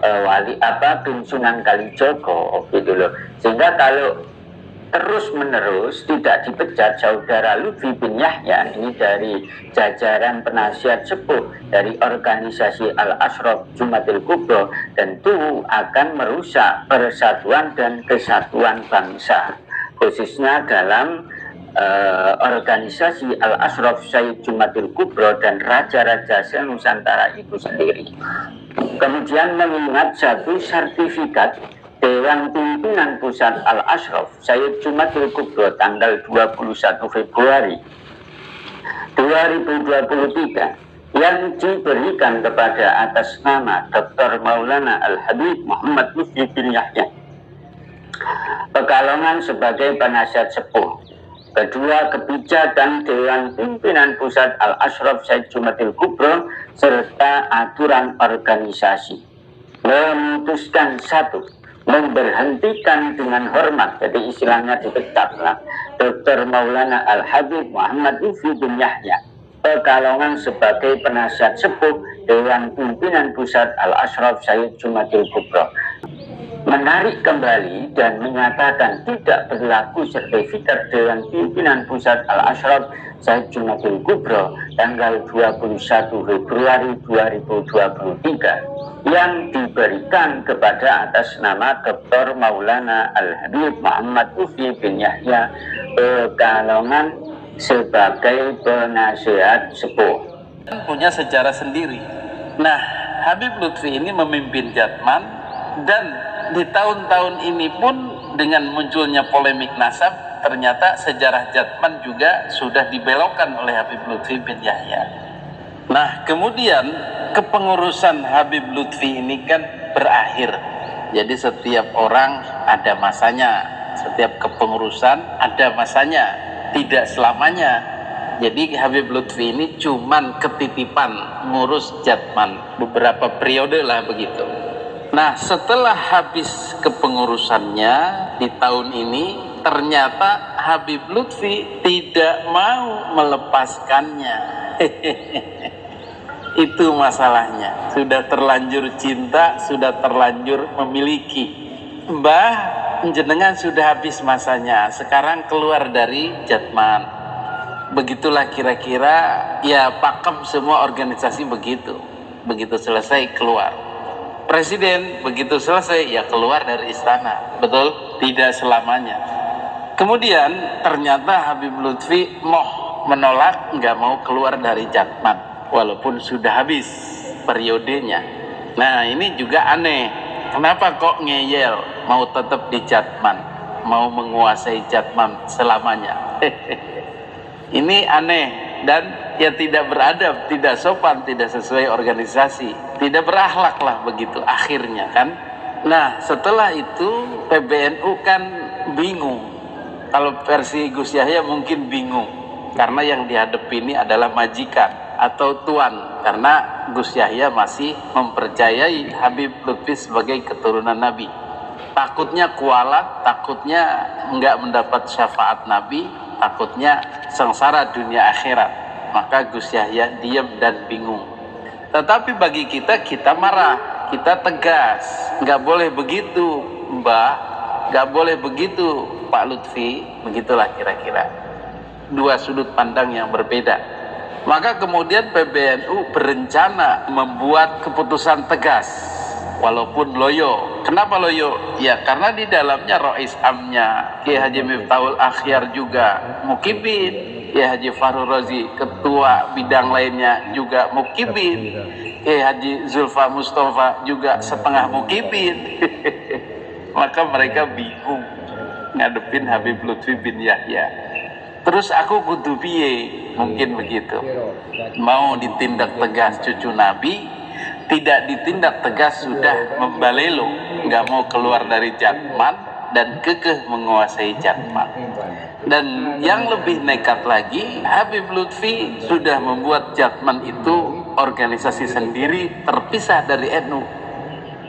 wali Tun Sunan Kalijogo gitu loh. Sehingga kalau terus menerus tidak dipecat, saudara Lutfi bin Yahya ini dari jajaran penasihat sepuh dari organisasi Al-Ashraf Jumatil Kubro, tentu akan merusak persatuan dan kesatuan bangsa, khususnya dalam organisasi Al-Ashraf Syed Jumatil Kubro dan Raja-Raja Nusantara itu sendiri. Kemudian mengingat satu sertifikat Dewan Pimpinan Pusat Al-Ashraf Syed Jumatil Kubro tanggal 21 Februari 2023 yang diberikan kepada atas nama Dr. Maulana Al-Habib Muhammad Lutfi bin Yahya Pekalongan sebagai penasihat sepuh. Kedua, kebijakan Dewan Pimpinan Pusat Al-Ashraf Syed Jumatil Kubro serta aturan organisasi. Memutuskan satu, memberhentikan dengan hormat, jadi istilahnya dipecat Dr. Maulana Al-Habib Muhammad Lutfi bin Yahya Pekalongan sebagai penasihat sepuh Dewan Pimpinan Pusat Al-Ashraf Syed Jumatil Kubro. Menarik kembali dan menyatakan tidak berlaku sertifikat Dewan Pimpinan Pusat Al-Ashraf Syed Jumatil Kubro tanggal 21 Februari 2023 yang diberikan kepada atas nama Dr. Maulana Al-Habib Muhammad Lutfi bin Yahya Pekalongan sebagai penasihat sepuh. Punya sejarah sendiri. Nah, Habib Lutfi ini memimpin Jatman, dan di tahun-tahun ini pun dengan munculnya polemik nasab, ternyata sejarah Jatman juga sudah dibelokkan oleh Habib Lutfi bin Yahya. Nah, kemudian kepengurusan Habib Lutfi ini kan berakhir. Jadi setiap orang ada masanya, setiap kepengurusan ada masanya, tidak selamanya. Jadi Habib Lutfi ini cuman ketitipan ngurus Jatman beberapa periode lah begitu. Nah, setelah habis kepengurusannya di tahun ini, ternyata Habib Lutfi tidak mau melepaskannya. Itu masalahnya. Sudah terlanjur cinta, sudah terlanjur memiliki. Mbah, jenengan sudah habis masanya, sekarang keluar dari Jatman. Begitulah kira-kira, ya pakem semua organisasi begitu. Begitu selesai keluar. Presiden begitu selesai ya keluar dari istana. Betul? Tidak selamanya. Kemudian ternyata Habib Lutfi menolak, nggak mau keluar dari Jatman walaupun sudah habis periodenya. Nah, ini juga aneh. Kenapa kok ngeyel mau tetap di Jatman, mau menguasai Jatman selamanya? Ini aneh dan ya tidak beradab, tidak sopan, tidak sesuai organisasi, tidak berakhlak lah begitu akhirnya kan. Nah, setelah itu PBNU kan bingung. Kalau versi Gus Yahya mungkin bingung karena yang dihadapi ini adalah majikan atau tuan, karena Gus Yahya masih mempercayai Habib Lutfi sebagai keturunan Nabi. Takutnya kualat, takutnya enggak mendapat syafaat Nabi, takutnya sengsara dunia akhirat. Maka Gus Yahya diam dan bingung. Tetapi bagi kita, kita marah, kita tegas. Enggak boleh begitu, Mbah. Enggak boleh begitu, Pak Lutfi. Begitulah kira-kira. Dua sudut pandang yang berbeda. Maka kemudian PBNU berencana membuat keputusan tegas, walaupun loyo. Kenapa loyo? Ya karena di dalamnya Rois Amnya, Kiai Haji Miftahul Akhyar juga mukibin, Kiai Haji Fahru Razi, ketua bidang lainnya juga mukibin, Kiai Haji Zulfa Mustafa juga setengah mukibin. Maka mereka bingung ngadepin Habib Lutfi bin Yahya. Terus aku kudu piye? Mungkin begitu. Mau ditindak tegas cucu Nabi, tidak ditindak tegas sudah membalelo, nggak mau keluar dari Jatman dan kekeh menguasai Jatman. Dan yang lebih nekat lagi, Habib Lutfi sudah membuat Jatman itu organisasi sendiri terpisah dari NU.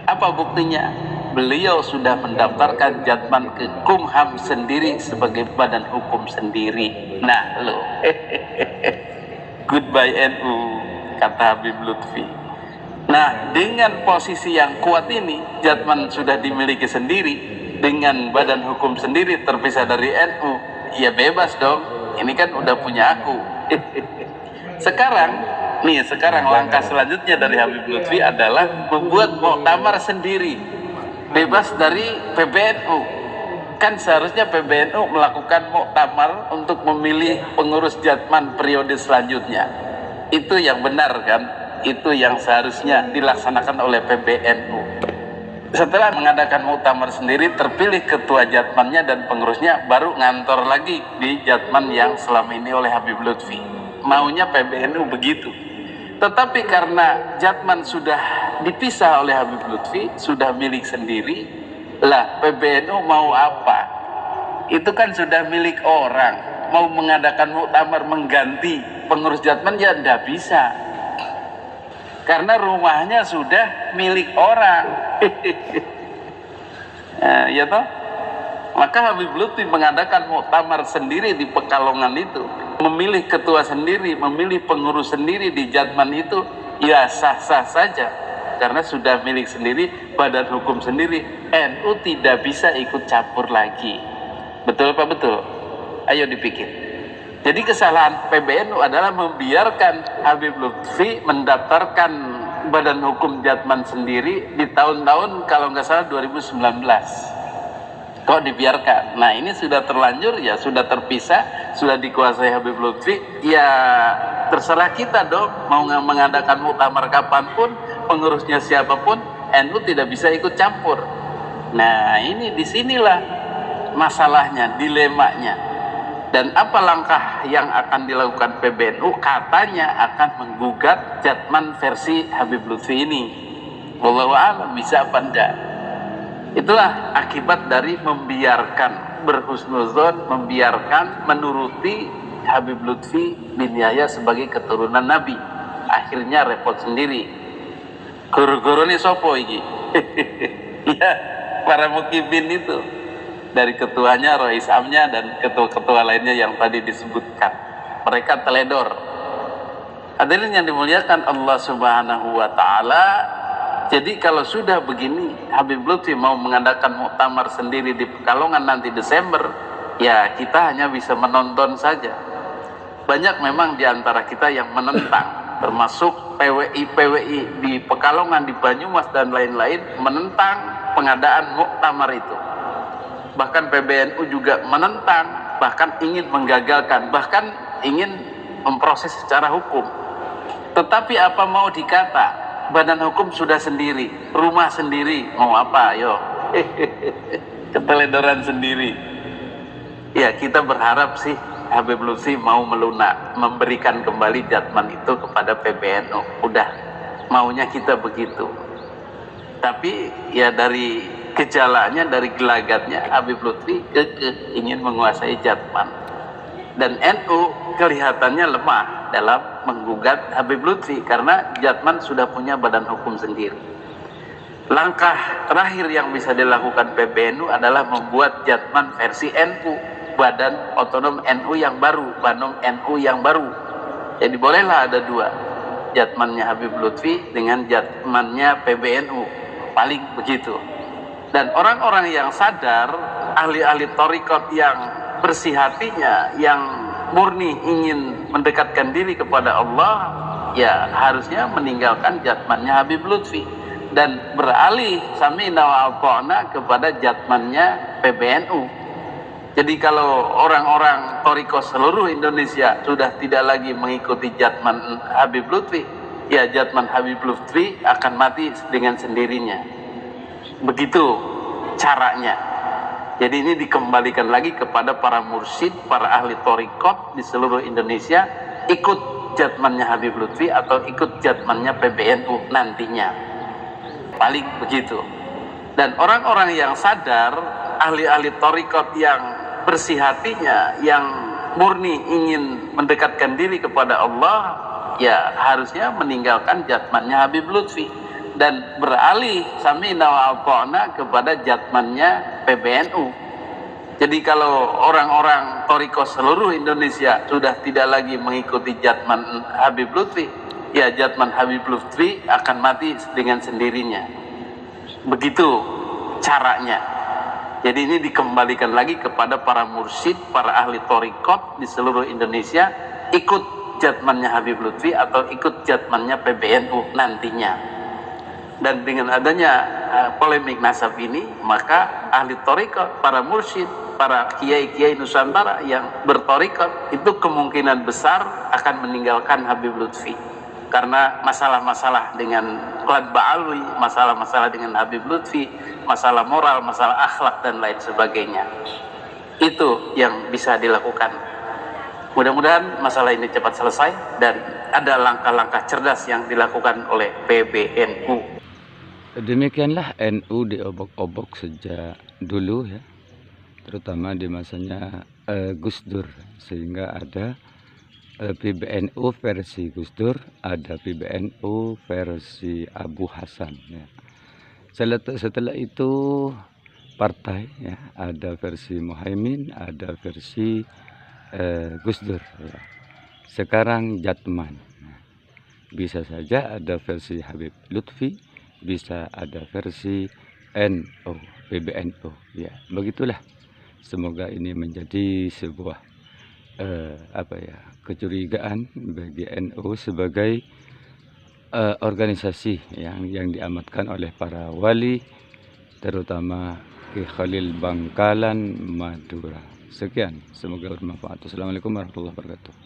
Apa buktinya? Beliau sudah mendaftarkan Jatman ke Kumham sendiri sebagai badan hukum sendiri. Nah lo, goodbye NU, kata Habib Lutfi. Nah, dengan posisi yang kuat ini, Jatman sudah dimiliki sendiri, dengan badan hukum sendiri terpisah dari NU, ya bebas dong, ini kan udah punya aku. Sekarang langkah selanjutnya dari Habib Lutfi adalah membuat muktamar sendiri, bebas dari PBNU. Kan seharusnya PBNU melakukan muktamar untuk memilih pengurus Jatman periode selanjutnya. Itu yang benar kan? Itu yang seharusnya dilaksanakan oleh PBNU. Setelah mengadakan muktamar sendiri, terpilih ketua Jatmannya dan pengurusnya, baru ngantor lagi di Jatman yang selama ini oleh Habib Lutfi. Maunya PBNU begitu. Tetapi karena Jatman sudah dipisah oleh Habib Lutfi, sudah milik sendiri, lah PBNU mau apa? Itu kan sudah milik orang. Mau mengadakan muktamar mengganti pengurus Jatman ya tidak bisa. Karena rumahnya sudah milik orang. Ya toh? Maka Habib Lutfi mengadakan muktamar sendiri di Pekalongan itu, memilih ketua sendiri, memilih pengurus sendiri di Jatman itu, ya sah-sah saja. Karena sudah milik sendiri, badan hukum sendiri, NU tidak bisa ikut campur lagi. Betul apa betul? Ayo dipikir. Jadi kesalahan PBNU adalah membiarkan Habib Lutfi mendaftarkan badan hukum Jatman sendiri di tahun-tahun kalau nggak salah 2019. Kok dibiarkan? Nah ini sudah terlanjur, ya sudah terpisah, sudah dikuasai Habib Lutfi, ya terserah kita dong mau mengadakan muktamar kapanpun, pengurusnya siapapun, NU tidak bisa ikut campur. Nah ini disinilah masalahnya, dilemanya. Dan apa langkah yang akan dilakukan PBNU? Katanya akan menggugat Jatman versi Habib Lutfi ini. Wallahu a'lam bisa apa enggak. Itulah akibat dari membiarkan, berhusnuzon, membiarkan, menuruti Habib Lutfi bin Yahya sebagai keturunan Nabi. Akhirnya repot sendiri. Guru-guru ini sopo iki? Ya, para mukibin itu. Dari ketuanya, Rois Amnya, dan ketua-ketua lainnya yang tadi disebutkan. Mereka teledor. Hadirin yang dimuliakan Allah Subhanahu wa Ta'ala. Jadi kalau sudah begini, Habib Lutfi mau mengadakan muktamar sendiri di Pekalongan nanti Desember, ya kita hanya bisa menonton saja. Banyak memang di antara kita yang menentang, termasuk PWI di Pekalongan, di Banyumas dan lain-lain, menentang pengadaan muktamar itu. Bahkan PBNU juga menentang, bahkan ingin menggagalkan, bahkan ingin memproses secara hukum. Tetapi apa mau dikata, badan hukum sudah sendiri, rumah sendiri, mau apa ayo? Keteledoran sendiri. Ya kita berharap sih Habib Lutfi mau melunak, memberikan kembali Jatman itu kepada PBNU. Udah, maunya kita begitu. Tapi ya dari gejalanya, dari gelagatnya, Habib Lutfi ingin menguasai Jatman. Dan NU kelihatannya lemah dalam menggugat Habib Lutfi karena Jatman sudah punya badan hukum sendiri. Langkah terakhir yang bisa dilakukan PBNU adalah membuat Jatman versi NU, badan otonom NU yang baru, Banom NU yang baru. Jadi bolehlah ada dua, Jatmannya Habib Lutfi dengan Jatmannya PBNU, paling begitu. Dan orang-orang yang sadar, ahli-ahli thariqat yang bersih hatinya, yang murni ingin mendekatkan diri kepada Allah, ya harusnya meninggalkan Jatmannya Habib Lutfi dan beralih sami'na wa ata'na kepada Jatmannya PBNU. Jadi kalau orang-orang thariqat seluruh Indonesia sudah tidak lagi mengikuti Jatman Habib Lutfi, ya Jatman Habib Lutfi akan mati dengan sendirinya. Begitu caranya. Jadi ini dikembalikan lagi kepada para mursyid, para ahli thariqat di seluruh Indonesia, ikut Jatmannya Habib Lutfi atau ikut Jatmannya PBNU nantinya. Paling begitu. Dan orang-orang yang sadar, ahli-ahli thariqat yang bersih hatinya, yang murni ingin mendekatkan diri kepada Allah, ya harusnya meninggalkan Jatmannya Habib Lutfi dan beralih sami'na wa ata'na kepada Jatmannya PBNU. Jadi kalau orang-orang thariqat seluruh Indonesia sudah tidak lagi mengikuti Jatman Habib Lutfi, ya Jatman Habib Lutfi akan mati dengan sendirinya. Begitu caranya. Jadi ini dikembalikan lagi kepada para mursyid, para ahli thariqat di seluruh Indonesia, ikut jatmannya Habib Lutfi atau ikut jatmannya PBNU nantinya. Dan dengan adanya polemik nasab ini, maka ahli thariqat, para mursyid, para kiai-kiai Nusantara yang berthariqat itu kemungkinan besar akan meninggalkan Habib Lutfi. Karena masalah-masalah dengan Qutb Alwi, masalah-masalah dengan Habib Lutfi, masalah moral, masalah akhlak dan lain sebagainya. Itu yang bisa dilakukan. Mudah-mudahan masalah ini cepat selesai dan ada langkah-langkah cerdas yang dilakukan oleh PBNU. Demikianlah NU diobok-obok sejak dulu ya, terutama di masanya Gus Dur, sehingga ada PBNU versi Gus Dur, ada PBNU versi Abu Hasan ya. Setelah itu partai ya, ada versi Muhaimin, ada versi Gus Dur ya. Sekarang Jatman, bisa saja ada versi Habib Lutfi, bisa ada versi NU, PBNU ya. Begitulah, semoga ini menjadi sebuah kecurigaan bagi NU sebagai organisasi yang diamatkan oleh para wali, terutama Ki Khalil Bangkalan Madura. Sekian, semoga bermanfaat. Assalamualaikum warahmatullahi wabarakatuh.